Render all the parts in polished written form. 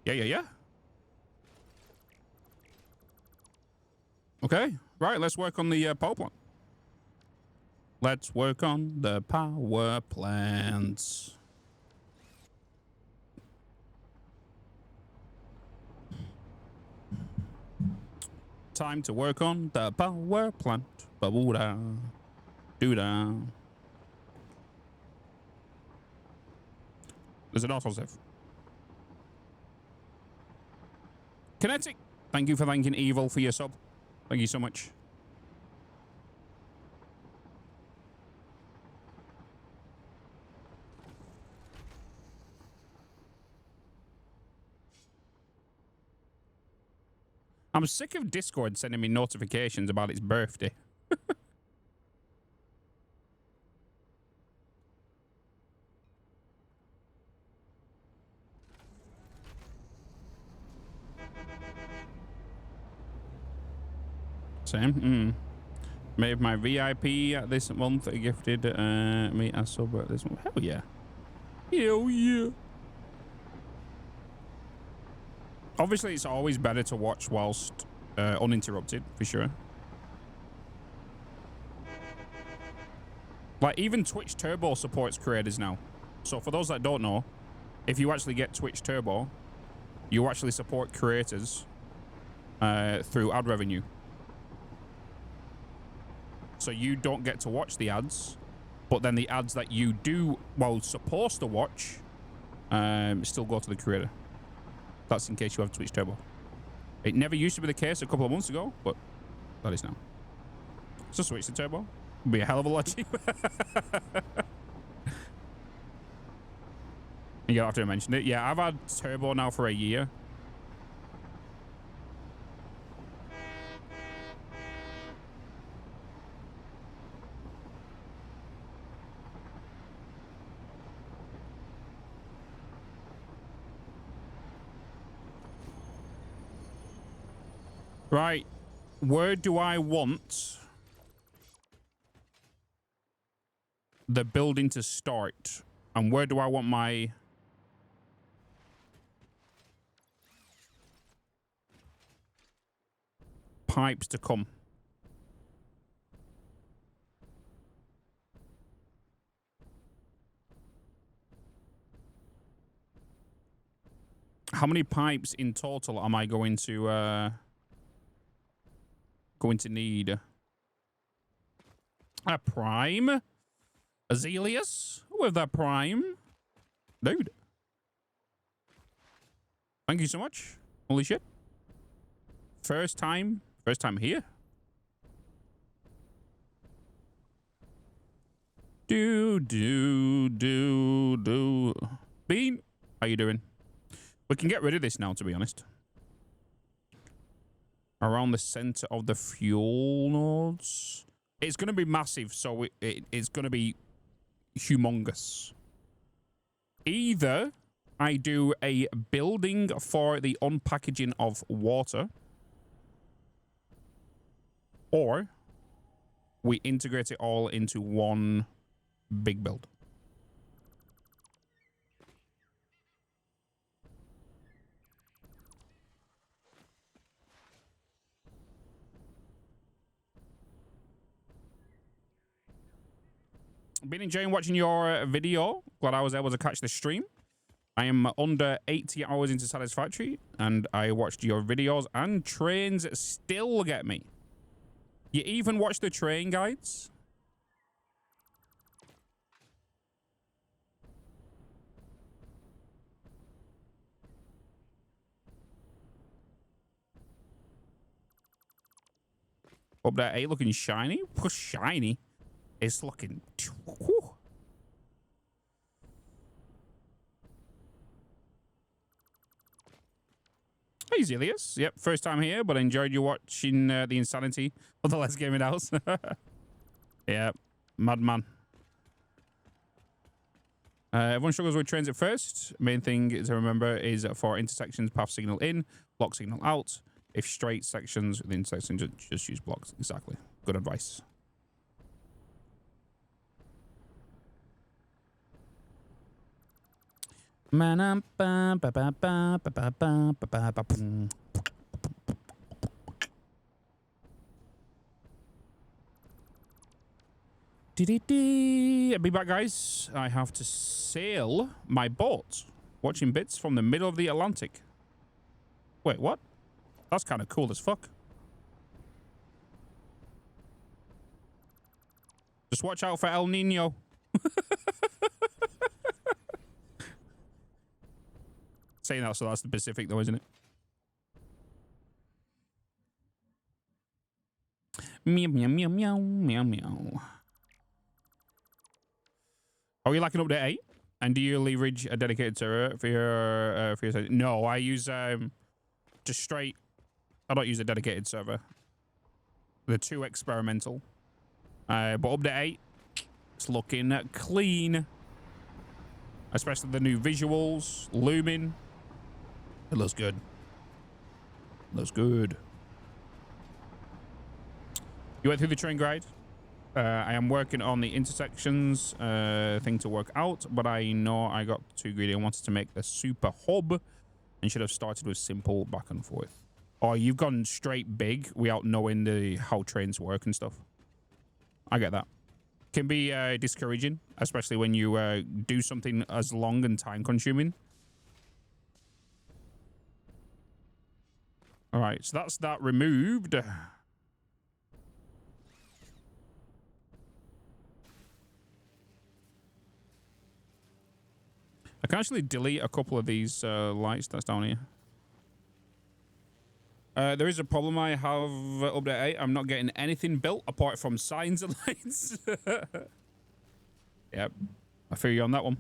Yeah. Okay. Right, let's work on the power plant. Let's work on the power plants. Time to work on the power plant. Ba-boo-da. Do-da. There's an autosave. Kinetic, thank you for thanking Evil for your sub. Thank you so much. I'm sick of Discord sending me notifications about its birthday. Same. Made my VIP this month. Gifted me a sub this month. Hell yeah. Hell yeah. Obviously, it's always better to watch whilst uninterrupted, for sure. Like, even Twitch Turbo supports creators now. So for those that don't know, if you actually get Twitch Turbo, you actually support creators through ad revenue. So you don't get to watch the ads, but then the ads that you do, well, supposed to watch, still go to the creator. That's in case you have Twitch Turbo. It never used to be the case a couple of months ago, but that is now. So switch to Turbo. It'd be a hell of a lot cheaper. You have to mention it. Yeah, I've had Turbo now for a year. Right, where do I want the building to start? And where do I want my pipes to come? How many pipes in total am I going to need? A prime? Azelius with that prime? Dude. Thank you so much. Holy shit. First time here. Do. Bean, how you doing? We can get rid of this now, to be honest. Around the center of the fuel nodes. It's going to be massive, so it's going to be humongous. Either I do a building for the unpackaging of water, or we integrate it all into one big build. Been enjoying watching your video. Glad I was able to catch the stream. I am under 80 hours into Satisfactory, and I watched your videos, and trains still get me. You even watch the train guides? Up there, A looking shiny. Shiny. It's looking... Whew. Hey, Zelius. Yep, first time here, but I enjoyed you watching the insanity of the Let's Gaming House. Yeah, madman. Everyone struggles with trains at first. Main thing to remember is for intersections, path signal in, block signal out. If straight sections, the intersection, just use blocks. Exactly. Good advice. I'll be back, guys. I have to sail my boat. Watching Bitz from the middle of the Atlantic. Wait, what? That's kind of cool as fuck. Just watch out for El Nino. Saying that, so that's the Pacific, though, isn't it? Meow, meow, meow, meow, meow, meow. Are you liking update 8? And do you leverage a dedicated server for your site? No, I use just straight. I don't use a dedicated server. They're too experimental. But update 8, it's looking clean. Especially the new visuals, looming. It looks good. Looks good. You went through the train guide. I am working on the intersections thing to work out, but I know I got too greedy. I wanted to make a super hub and should have started with simple back and forth. Oh, you've gone straight big without knowing how trains work and stuff. I get that. Can be discouraging, especially when you do something as long and time consuming. All right, so that's that removed. I can actually delete a couple of these lights that's down here. There is a problem I have update 8. I'm not getting anything built apart from signs and lights. Yep. I feel you on that one.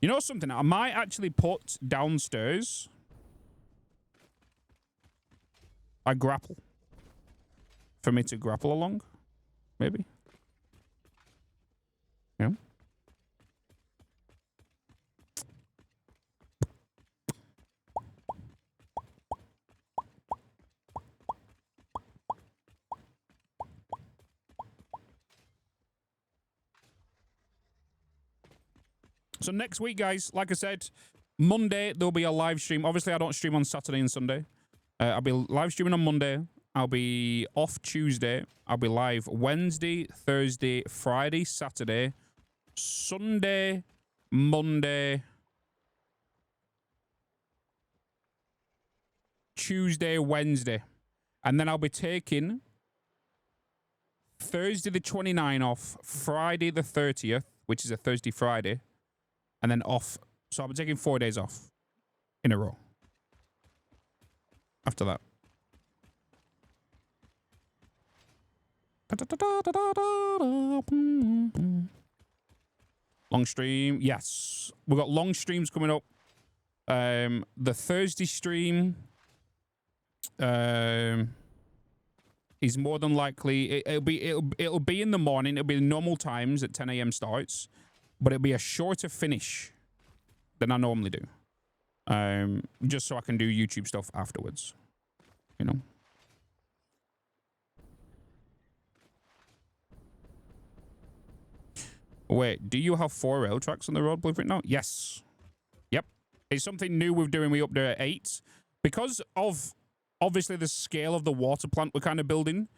You know something? I might actually put downstairs a grapple. For me to grapple along. Maybe. Yeah. So next week, guys, like I said, Monday, there'll be a live stream. Obviously, I don't stream on Saturday and Sunday. I'll be live streaming on Monday. I'll be off Tuesday. I'll be live Wednesday, Thursday, Friday, Saturday, Sunday, Monday, Tuesday, Wednesday. And then I'll be taking Thursday the 29th off, Friday the 30th, which is a Thursday, Friday, and then off. So I'll be taking 4 days off in a row after that. Long stream, yes. We've got long streams coming up. The Thursday stream is more than likely it'll be in the morning. It'll be normal times at 10 a.m. starts, but it'll be a shorter finish than I normally do. Just so I can do YouTube stuff afterwards, you know. Wait, do you have 4 rail tracks on the road blueprint now? Yes. Yep. It's something new we're doing. We up there at 8. Because of, obviously, the scale of the water plant we're kind of building,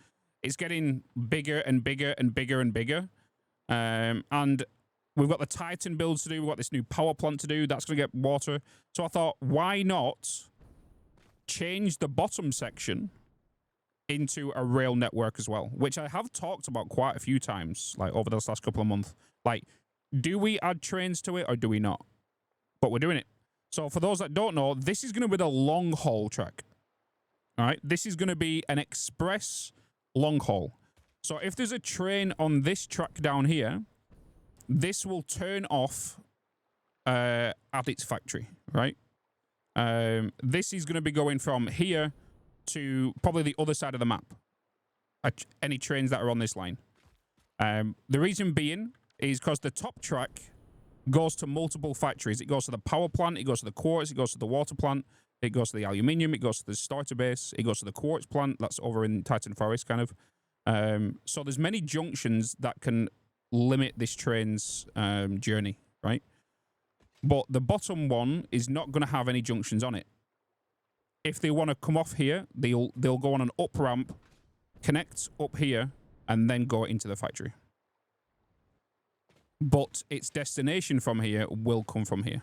it's getting bigger and bigger and bigger and bigger. And we've got the Titan builds to do. We've got this new power plant to do. That's going to get water. So I thought, why not change the bottom section into a rail network as well, which I have talked about quite a few times, like over this last couple of months. Like, do we add trains to it or do we not? But we're doing it. So for those that don't know, this is going to be the long haul track. All right, this is going to be an express long haul. So if there's a train on this track down here, this will turn off at its factory, right? This is going to be going from here to probably the other side of the map. Any trains that are on this line. The reason being is because the top track goes to multiple factories. It goes to the power plant, it goes to the quartz, it goes to the water plant, it goes to the aluminium, it goes to the starter base, it goes to the quartz plant that's over in Titan Forest, kind of. So there's many junctions that can limit this train's journey, right? But the bottom one is not going to have any junctions on it. If they want to come off here, they'll go on an up ramp, connect up here, and then go into the factory. But its destination from here will come from here.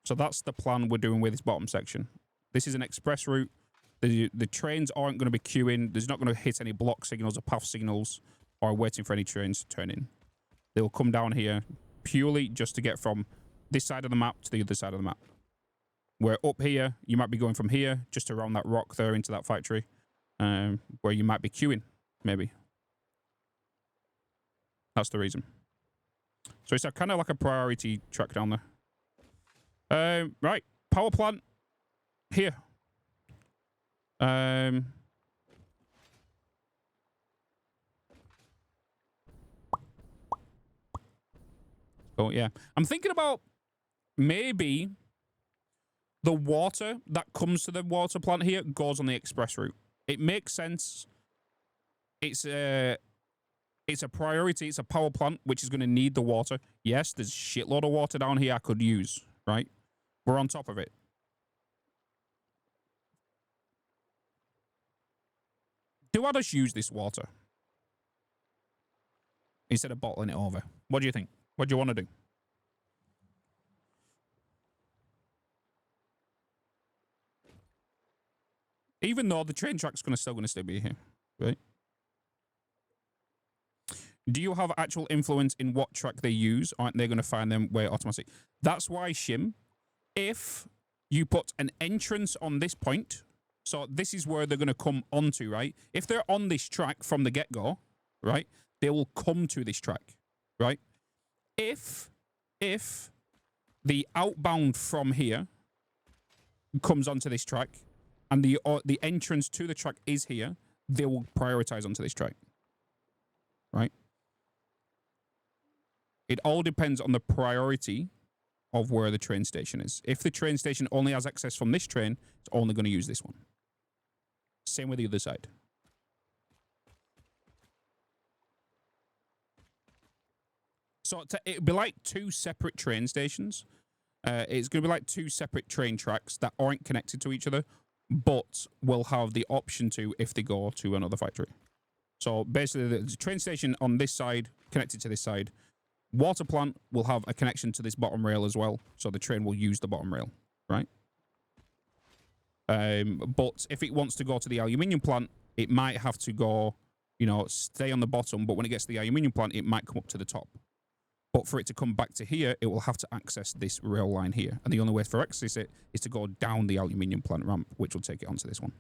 So that's the plan we're doing with this bottom section. This is an express route. The trains aren't going to be queuing. There's not going to hit any block signals or path signals or waiting for any trains to turn in. They will come down here purely just to get from this side of the map to the other side of the map. Where up here, you might be going from here just around that rock there into that factory, where you might be queuing, maybe. That's the reason. So it's kind of like a priority track down there. Right, power plant here. Oh yeah, I'm thinking about maybe the water that comes to the water plant here goes on the express route. It makes sense. It's a priority. It's a power plant, which is going to need the water. Yes, there's a shitload of water down here I could use, right? We're on top of it. Do I just use this water instead of bottling it over? What do you think? What do you want to do? Even though the train track's still going to be here, right? Do you have actual influence in what track they use? Aren't they going to find them way automatic? That's why, Shim, if you put an entrance on this point, so this is where they're going to come onto, right? If they're on this track from the get-go, right, they will come to this track, right? If the outbound from here comes onto this track, and the entrance to the track is here, they will prioritize onto this track, right? It all depends on the priority of where the train station is. If the train station only has access from this train, it's only going to use this one. Same with the other side. So it'd be like two separate train stations. It's going to be like two separate train tracks that aren't connected to each other, but will have the option to if they go to another factory. So basically, the train station on this side connected to this side. Water plant will have a connection to this bottom rail as well, so the train will use the bottom rail, right? But if it wants to go to the aluminium plant, it might have to go, stay on the bottom, but when it gets to the aluminium plant, it might come up to the top. But for it to come back to here, it will have to access this rail line here. And the only way for access it is to go down the aluminium plant ramp, which will take it onto this one.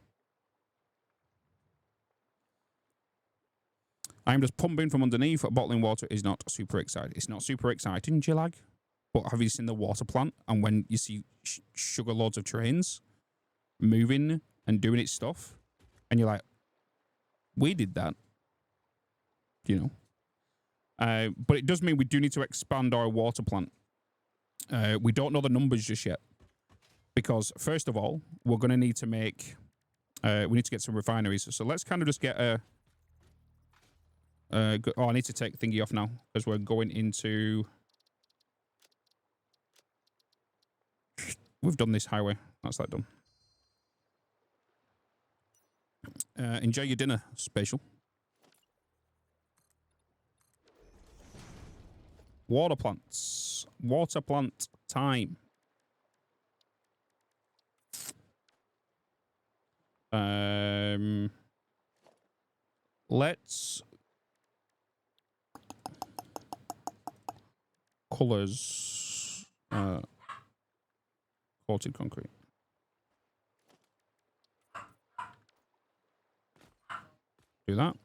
I'm just pumping from underneath. Bottling water is not super exciting. It's not super exciting, Jilag. But have you seen the water plant? And when you see sugar loads of trains moving and doing its stuff, and you're like, we did that, But it does mean we do need to expand our water plant. We don't know the numbers just yet. Because, first of all, we're going to need to make... we need to get some refineries. So let's kind of just get a... I need to take thingy off now. Because we're going into... We've done this highway. That's that done. Enjoy your dinner, Spatial. Water plants. Water plant time. Let's colors coated concrete. Do that.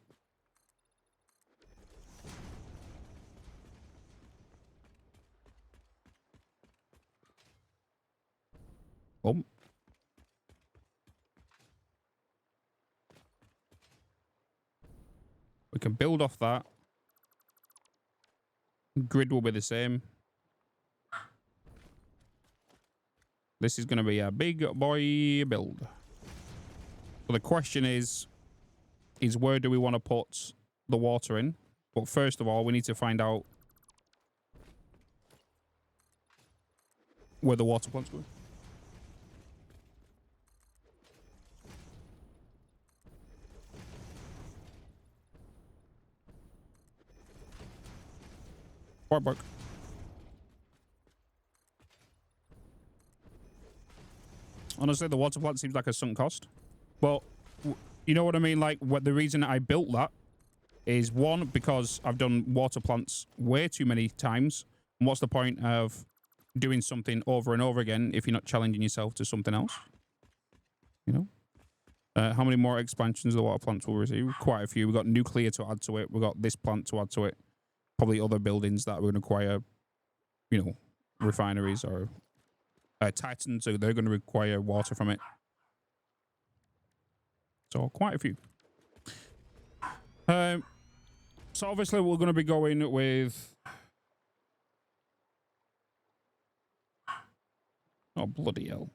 Oh. We can build off that. Grid will be the same. This is going to be a big boy build. So the question is, is where do we want to put the water in. But first of all, we need to find out where the water plant's going. Bark. Honestly, the water plant seems like a sunk cost. Well, you know what I mean? Like, the reason I built that is, one, because I've done water plants way too many times. And what's the point of doing something over and over again if you're not challenging yourself to something else? You know? How many more expansions of the water plants will receive? Quite a few. We've got nuclear to add to it. We've got this plant to add to it. Probably other buildings that are going to require, you know, refineries or Titans, so they're going to require water from it. So quite a few. So obviously we're going to be going with... Oh, bloody hell.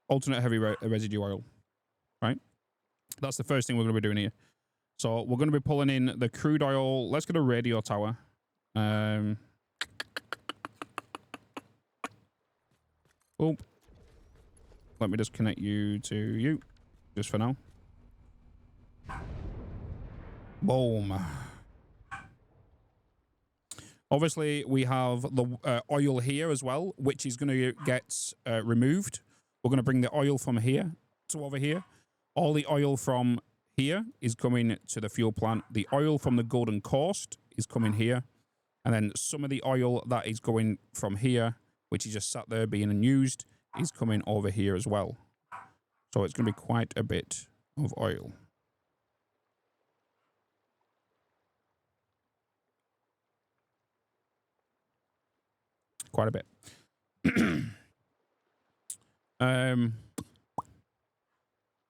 Alternate heavy residue oil. Right? That's the first thing we're going to be doing here. So we're going to be pulling in the crude oil. Let's get a radio tower. Oh. Let me just connect you to you. Just for now. Boom. Obviously, we have the oil here as well, which is going to get removed. We're going to bring the oil from here to over here. All the oil from here is coming to the fuel plant. The oil from the Golden Coast is coming here. And then some of the oil that is going from here, which is just sat there being unused, is coming over here as well. So it's going to be quite a bit of oil. Quite a bit.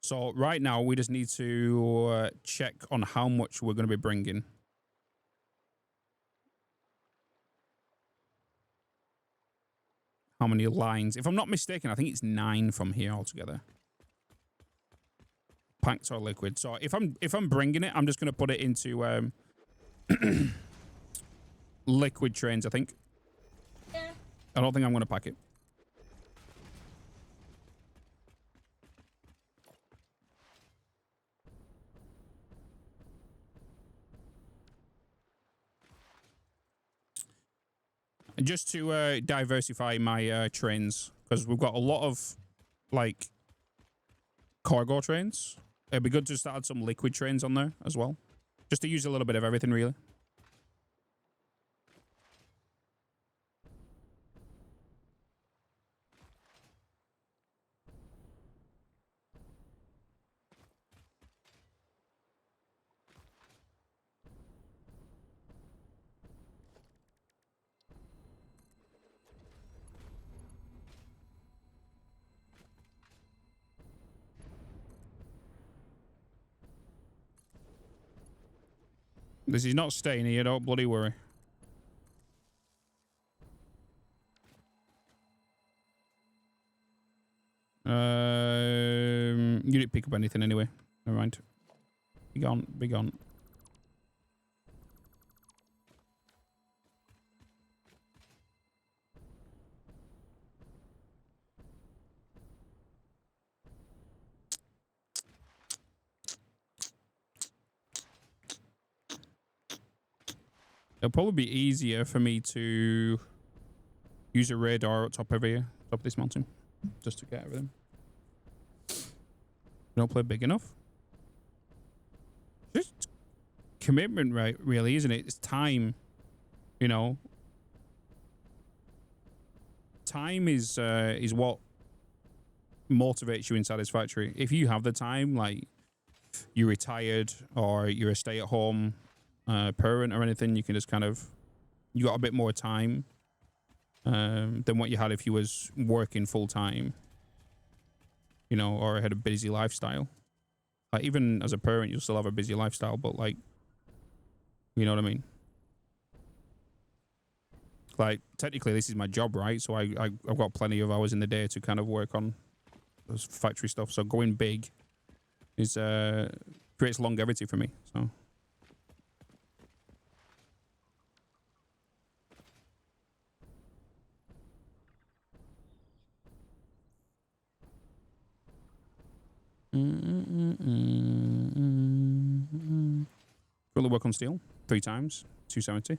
So right now we just need to check on how much we're going to be bringing. How many lines? If I'm not mistaken, I think it's 9 from here altogether. Packed or liquid. So if I'm bringing it, I'm just going to put it into liquid trains, I think. Yeah. I don't think I'm going to pack it. And just to diversify my trains, because we've got a lot of, like, cargo trains. It'd be good just to add some liquid trains on there as well. Just to use a little bit of everything, really. This is not staying here, don't bloody worry. You didn't pick up anything anyway. Never mind. Be gone, be gone. It'll probably be easier for me to use a radar at top of here, top of this mountain, just to get everything. Don't play big enough. Just commitment, right? Really, isn't it? It's time. You know, time is what motivates you in Satisfactory. If you have the time, like you're retired or you're a stay-at-home parent or anything, you can just kind of, you got a bit more time than what you had if you was working full-time, you know, or had a busy lifestyle. Like even as a parent, you'll still have a busy lifestyle, but like, you know what I mean? Like technically this is my job, right? So I've got plenty of hours in the day to kind of work on those factory stuff. So going big is creates longevity for me. So. Really work on steel 3 times, 270.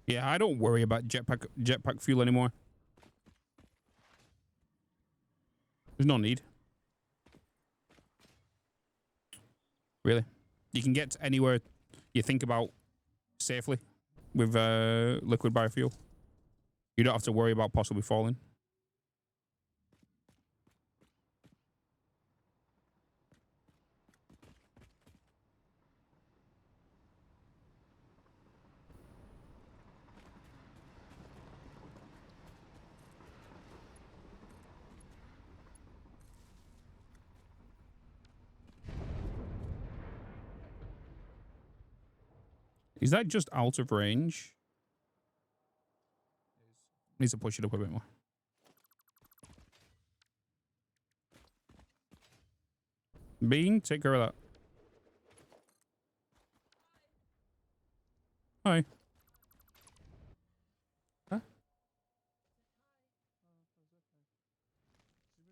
Yeah, I don't worry about jetpack fuel anymore. There's no need. Really. You can get to anywhere you think about safely with liquid biofuel. You don't have to worry about possibly falling. Is that just out of range? Needs to push it up a bit more. Bean, take care of that. Hi. Huh?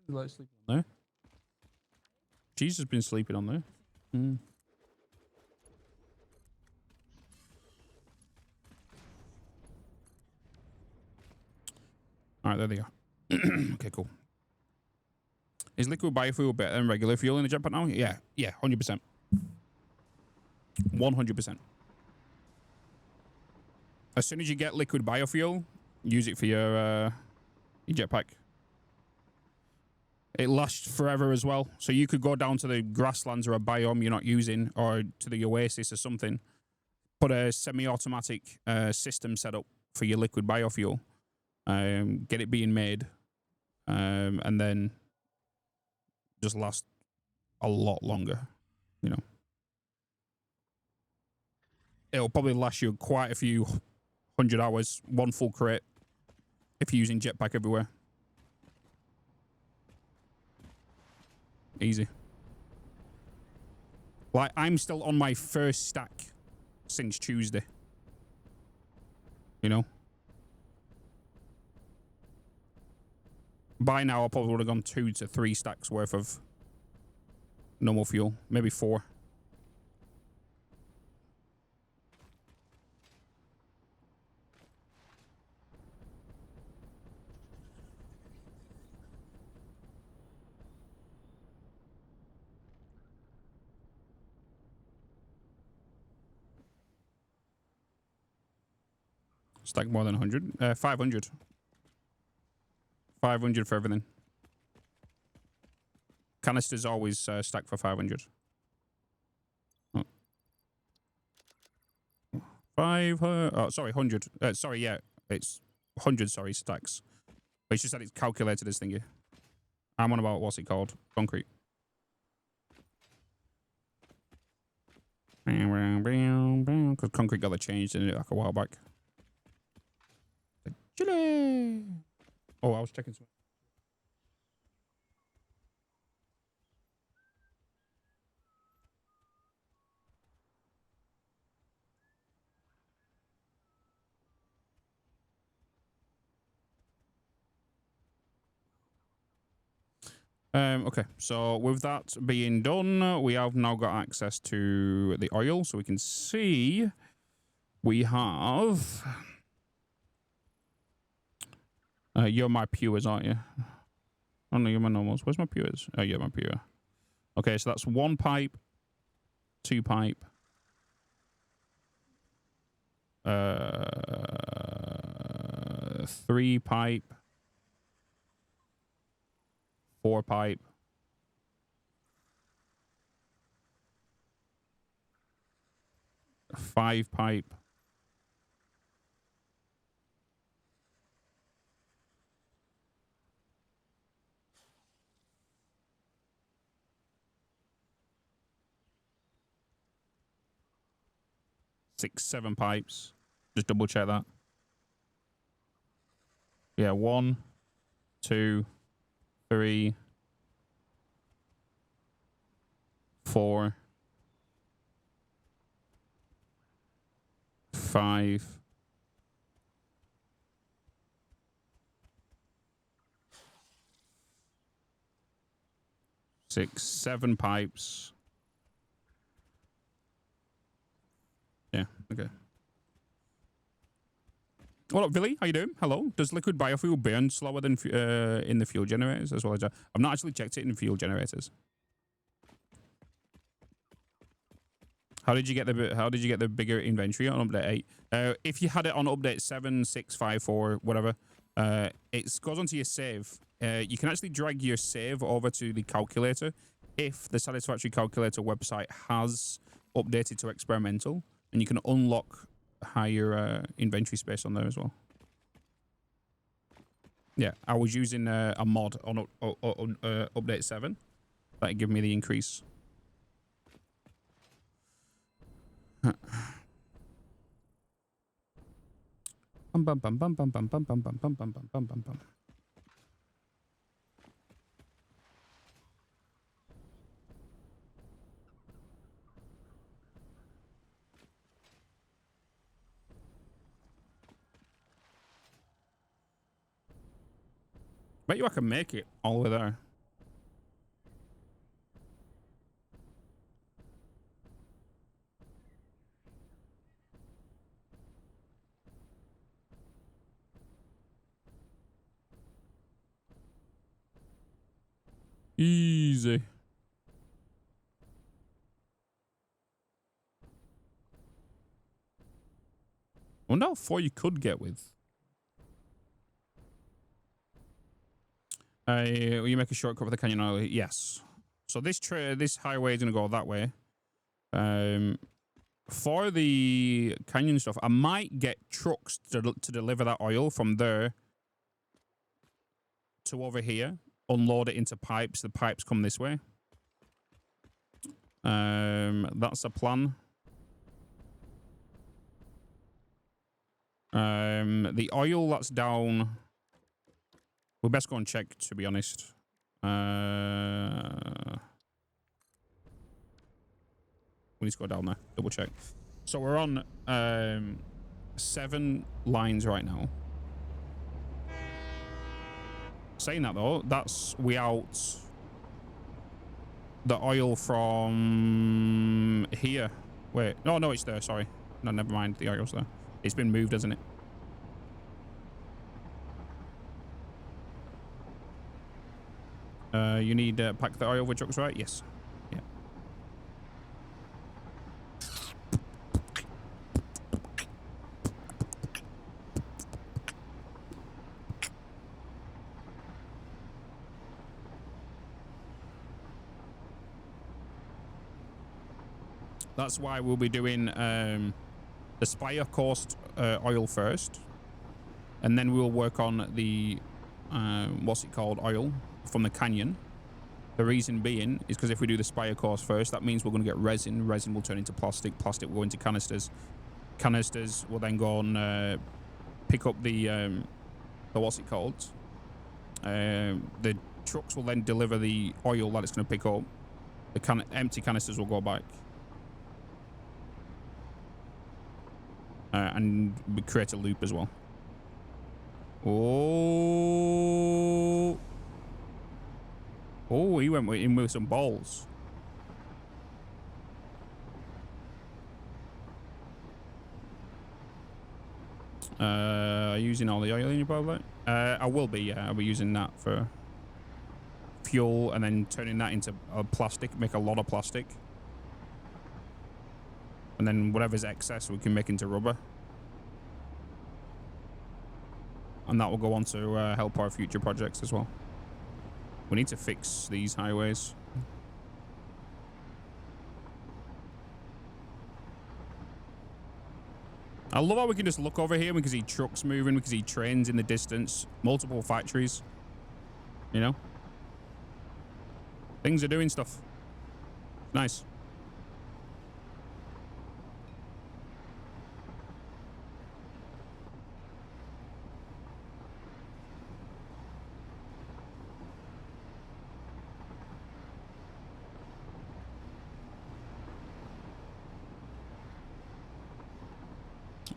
Like sleeping on there. She's just been sleeping on there. Mm. All right, there they are. Okay, cool. Is liquid biofuel better than regular fuel in the jetpack now? Yeah, 100%. 100%. As soon as you get liquid biofuel, use it for your jetpack. It lasts forever as well. So you could go down to the grasslands or a biome you're not using, or to the oasis or something, put a semi-automatic system set up for your liquid biofuel, get it being made, and then just last a lot longer, you know. It'll probably last you quite a few 100 hours, one full crate, if you're using jetpack everywhere. Easy. Like, I'm still on my first stack since Tuesday. You know? By now, I probably would have gone 2 to 3 stacks worth of normal fuel. Maybe 4. Stack more than 100. 500. 500 for everything. Canisters always stack for 500. Oh. 100. Sorry, yeah. It's 100, sorry, stacks. But it's just that it's calculated as thingy. I'm on about, what's it called? Concrete. Because concrete got the change in it like a while back. Chile. Oh, I was checking some. Okay, so with that being done, we have now got access to the oil, so we can see we have... you're my pures, aren't you? Oh no, you're my normals. Where's my pures? Oh, yeah, my pure. Okay, so that's 1 pipe, 2 pipe, 3 pipe, 4 pipe, 5 pipe, 6, 7 pipes. Just double check that. Yeah, 1, 2, 3, 4, 5. 6, 7 pipes. Yeah, okay. What up, Billy? How you doing? Hello. Does liquid biofuel burn slower than in the fuel generators as well as? I've not actually checked it in fuel generators. How did you get the bigger inventory on update 8? If you had it on update 7, 6, 5, 4, whatever, it goes onto your save. You can actually drag your save over to the calculator if the Satisfactory calculator website has updated to experimental, and you can unlock higher inventory space on there as well. Yeah, I was using a mod on update 7 that gave me the increase. Bum bum bum bum bum bum bum bum bum bum bum bum bum bum. Bet you I can make it all the way there. Easy. I wonder how far you could get with. Will you make a shortcut for the canyon oil? Yes. So this highway is going to go that way. For the canyon stuff, I might get trucks to deliver that oil from there to over here. Unload it into pipes. The pipes come this way. That's a plan. The oil that's down. We'll best go and check, to be honest. We need to go down there. Double check. So we're on 7 lines right now. Saying that though, we out the oil from here. Wait, no, it's there. Sorry, no, never mind. The oil's there. It's been moved, hasn't it? You need pack the oil with trucks, right? Yes. Yeah. That's why we'll be doing the Spire Coast oil first, and then we'll work on the what's it called, oil from the canyon. The reason being is because if we do the Spire course first, that means we're going to get resin. Resin will turn into plastic. Plastic will go into canisters. Canisters will then go and pick up the what's it called? The trucks will then deliver the oil that it's going to pick up. The empty canisters will go back. And we create a loop as well. Oh, he went in with some balls. Using all the oil in your boiler? I will be, yeah. I'll be using that for fuel and then turning that into plastic, make a lot of plastic. And then whatever's excess we can make into rubber. And that will go on to help our future projects as well. We need to fix these highways. I love how we can just look over here. We can see trucks moving. We can see trains in the distance. Multiple factories. You know? Things are doing stuff. Nice.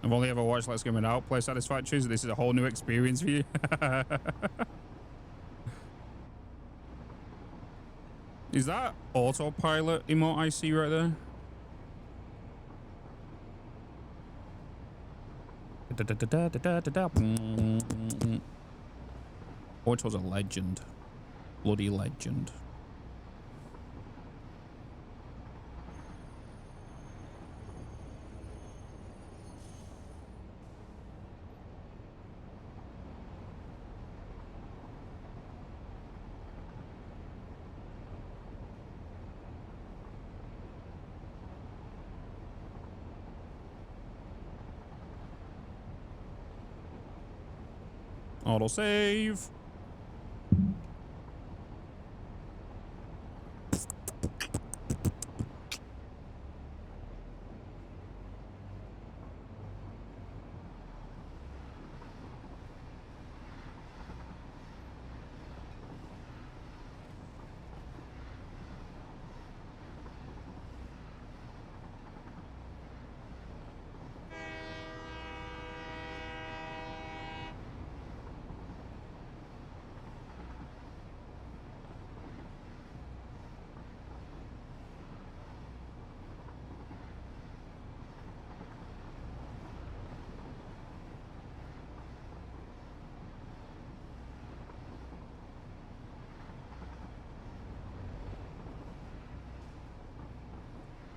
I've only ever watched Let's Game It Out play Satisfactory, so this is a whole new experience for you. Is that autopilot emote I see right there? Auto's a legend. Bloody legend. Auto save.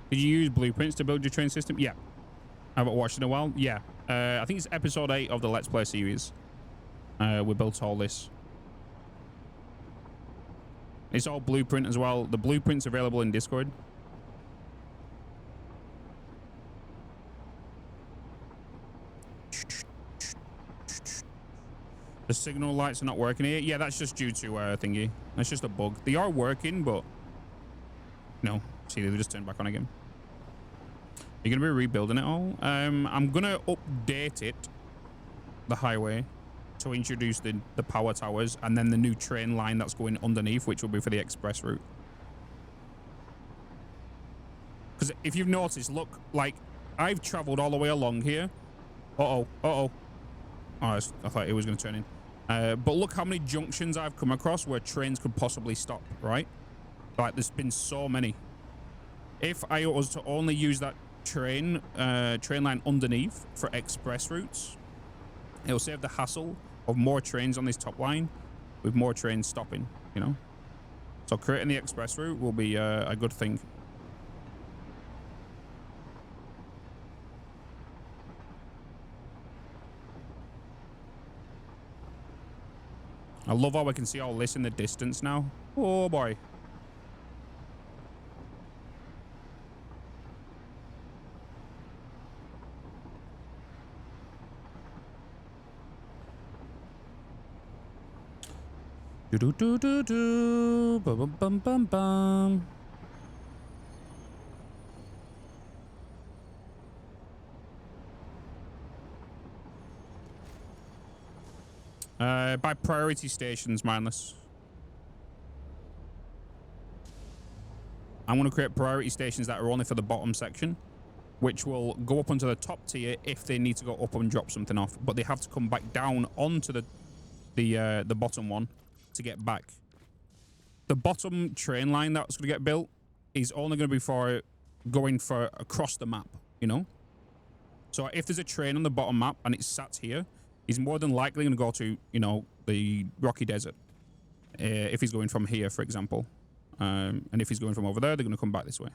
Did you use blueprints to build your train system? Yeah. I haven't watched in a while. Yeah. I think it's episode 8 of the Let's Play series. We built all this. It's all blueprint as well. The blueprint's available in Discord. The signal lights are not working here. Yeah, that's just due to thingy. That's just a bug. They are working, but no. See, they just turned back on again. You're going to be rebuilding it all? I'm going to update it, the highway, to introduce the power towers and then the new train line that's going underneath, which will be for the express route. Because if you've noticed, look, like, I've traveled all the way along here. Uh-oh. Oh, I thought it was going to turn in. But look how many junctions I've come across where trains could possibly stop, right? Like, there's been so many. If I was to only use that train line underneath for express routes, it'll save the hassle of more trains on this top line with more trains stopping, you know? So creating the express route will be a good thing. I love how I can see all this in the distance now. Oh boy. Do do do do bum bum bum bum bum. By priority stations, mindless. I'm going to create priority stations that are only for the bottom section, which will go up onto the top tier if they need to go up and drop something off, but they have to come back down onto the bottom one to get back. The bottom train line that's going to get built is only going to be for going for across the map, you know? So if there's a train on the bottom map and it's sat here, he's more than likely going to go to, you know, the Rocky Desert. If he's going from here, for example. And if he's going from over there, they're going to come back this way.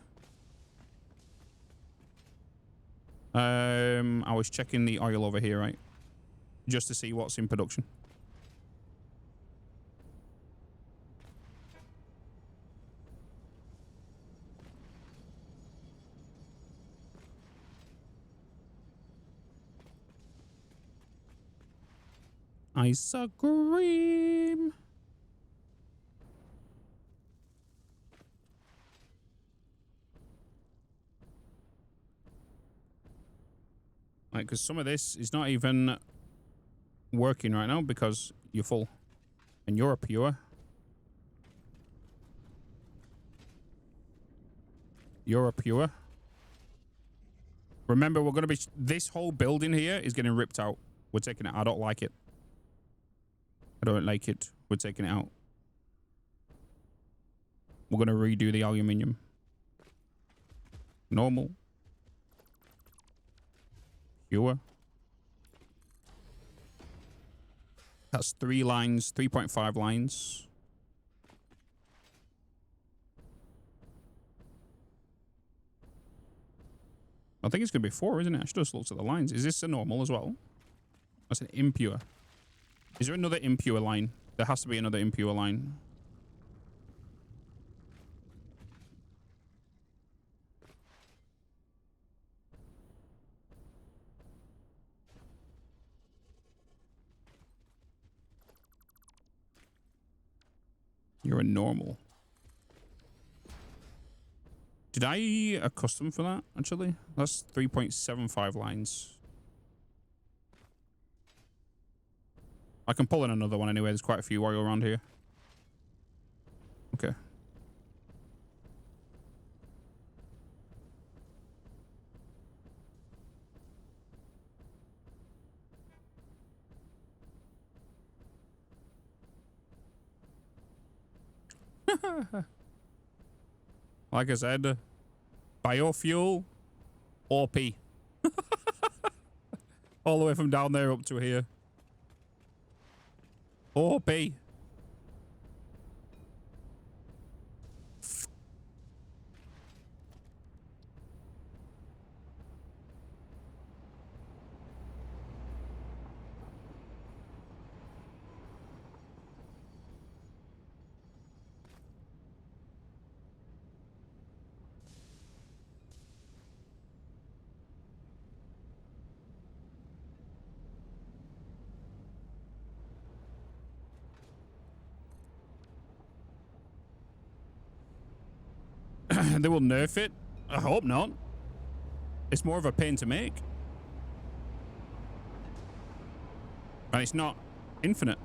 I was checking the oil over here, right? Just to see what's in production. Ice cream. Like, because some of this is not even working right now because you're full. And you're a pure. You're a pure. Remember, we're going to be... This whole building here is getting ripped out. We're taking it. I don't like it. I don't like it. We're taking it out. We're going to redo the aluminium. Normal. Pure. That's 3 lines, 3.5 lines. I think it's going to be 4, isn't it? I should just look at the lines. Is this a normal as well? That's an impure. Is there another impure line? There has to be another impure line. You're a normal. Did I custom for that, actually? That's 3.75 lines. I can pull in another one anyway. There's quite a few while you're around here. Okay. Like I said, biofuel OP. All the way from down there up to here. OP. They will nerf it? I hope not. It's more of a pain to make. And it's not infinite.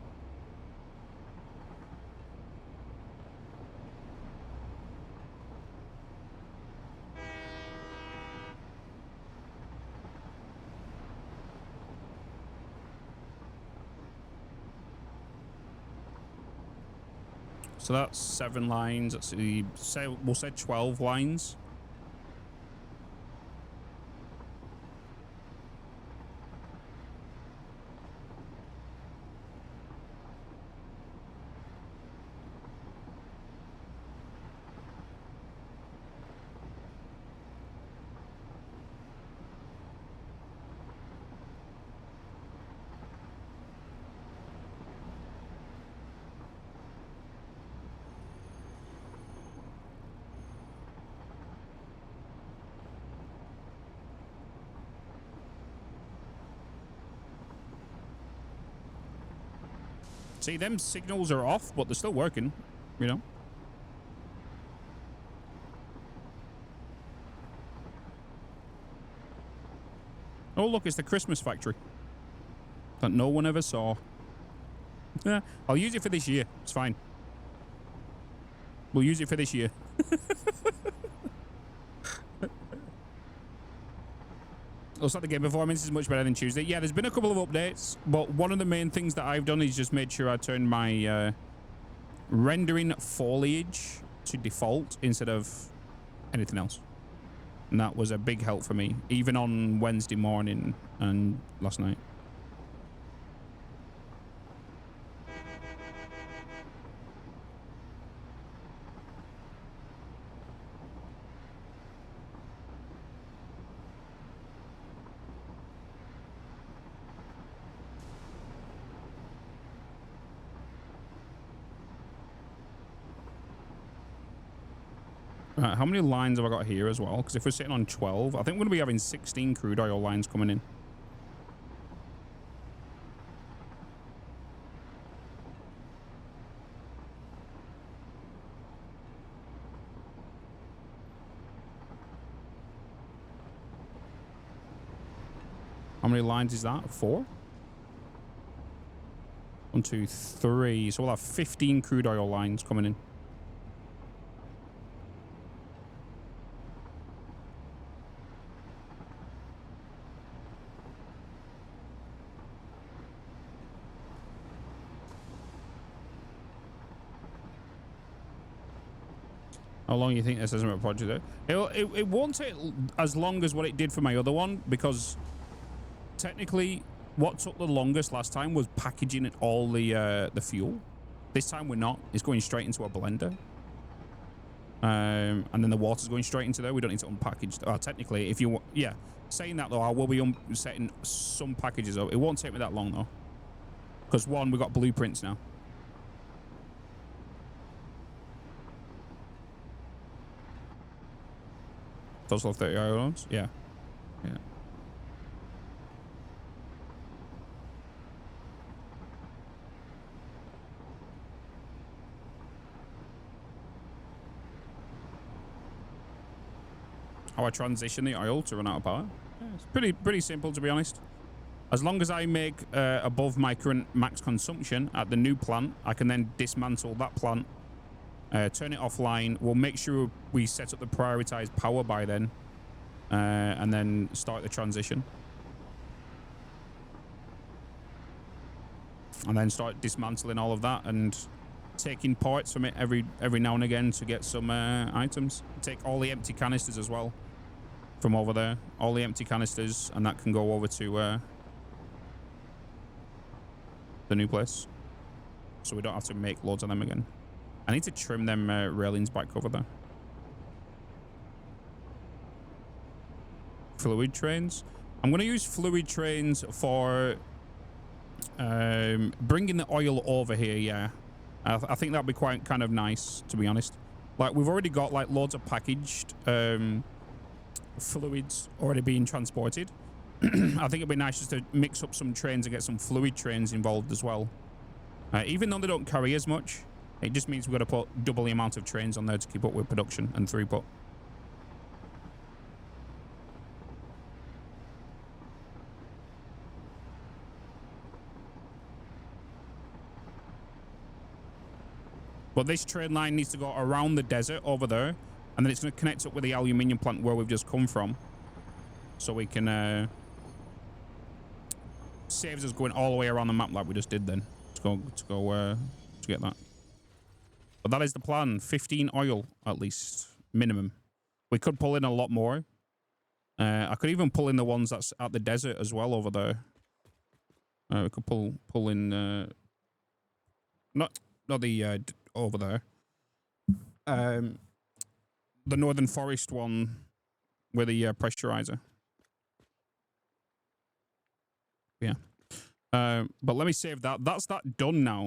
So that's 7 lines. Let's see. We'll say 12 lines. See, them signals are off, but they're still working, you know? Oh, look, it's the Christmas factory that no one ever saw. Yeah, I'll use it for this year. It's fine. We'll use it for this year. Looks like the game performance is much better than Tuesday. Yeah, there's been a couple of updates, but one of the main things that I've done is just made sure I turn my rendering foliage to default instead of anything else. And that was a big help for me, even on Wednesday morning and last night. Right, how many lines have I got here as well? Because if we're sitting on 12, I think we're going to be having 16 crude oil lines coming in. How many lines is that? 4? 1, 2, 3. So we'll have 15 crude oil lines coming in. How long do you think this is a project? It won't take as long as what it did for my other one, because technically what took the longest last time was packaging all the fuel. This time we're not. It's going straight into a blender. And then the water's going straight into there. We don't need to unpackage. Technically, if you want, yeah. Saying that though, I will be setting some packages up. It won't take me that long though, because one, we got blueprints now. Those are 30 irons. Yeah, yeah. How I transition the oil to run out of power. Yeah, it's pretty simple, to be honest. As long as I make above my current max consumption at the new plant, I can then dismantle that plant, turn it offline. We'll make sure we set up the prioritized power by then, and then start the transition. And then start dismantling all of that and taking parts from it every now and again to get some items. Take all the empty canisters as well from over there. All the empty canisters, and that can go over to the new place, so we don't have to make loads of them again. I need to trim them railings back over there. Fluid trains. I'm going to use fluid trains for bringing the oil over here. Yeah, I think that'd be quite kind of nice, to be honest. Like, we've already got like loads of packaged fluids already being transported. I think it'd be nice just to mix up some trains and get some fluid trains involved as well. Even though they don't carry as much, it just means we've got to put double the amount of trains on there to keep up with production and throughput. But this train line needs to go around the desert over there, and then it's going to connect up with the aluminium plant where we've just come from, so we can saves us going all the way around the map like we just did then to get that. But that is the plan. 15 oil at least minimum. We could pull in a lot more. I could even pull in the ones that's at the desert as well over there. We could pull in not the over there. The northern forest one with the pressurizer. Yeah. But let me save that. That's that done now.